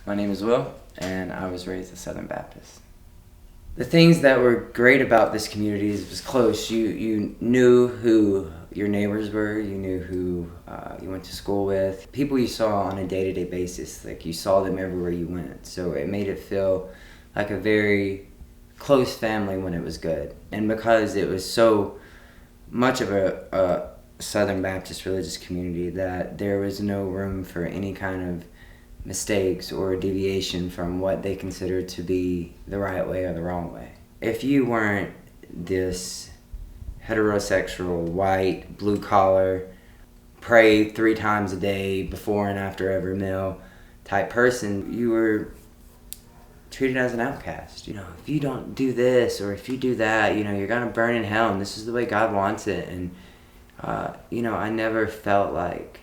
My name is Will, and I was raised a Southern Baptist. The things that were great about this community is it was close. You knew who your neighbors were. You knew who you went to school with. People you saw on a day-to-day basis. Like, you saw them everywhere you went. So it made it feel like a very close family when it was good. And because it was so much of a Southern Baptist religious community, that there was no room for any kind of mistakes or deviation from what they considered to be the right way or the wrong way. If you weren't this heterosexual, white, blue collar, pray 3 times a day before and after every meal type person, you were treated as an outcast. If you don't do this or if you do that, you're gonna burn in hell, and this is the way God wants it. And I never felt like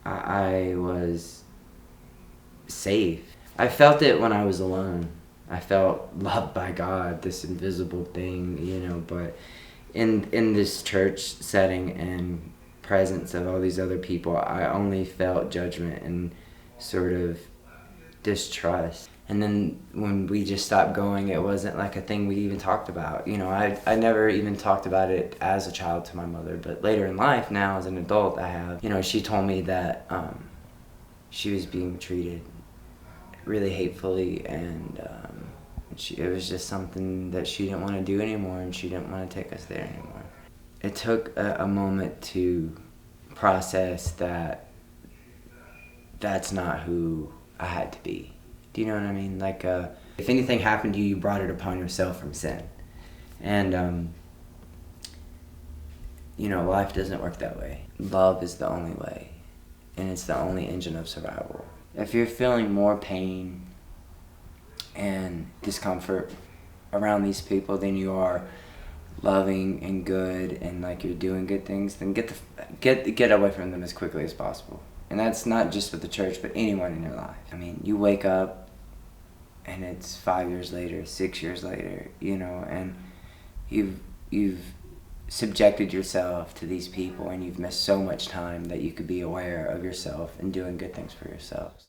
I was safe. I felt it when I was alone. I felt loved by God, this invisible thing, but in this church setting and presence of all these other people, I only felt judgment and sort of distrust. And then when we just stopped going, it wasn't like a thing we even talked about. I never even talked about it as a child to my mother, but later in life, now as an adult, I have. She told me that she was being treated really hatefully, and it was just something that she didn't want to do anymore, and she didn't want to take us there anymore. It took a moment to process that that's not who I had to be. Do you know what I mean? Like, if anything happened to you, you brought it upon yourself from sin. And, life doesn't work that way. Love is the only way, and it's the only engine of survival. If you're feeling more pain and discomfort around these people than you are loving and good and like you're doing good things, then get away from them as quickly as possible. And that's not just with the church, but anyone in your life. I mean, you wake up and it's 5 years later, 6 years later, and you've subjected yourself to these people, and you've missed so much time that you could be aware of yourself and doing good things for yourselves.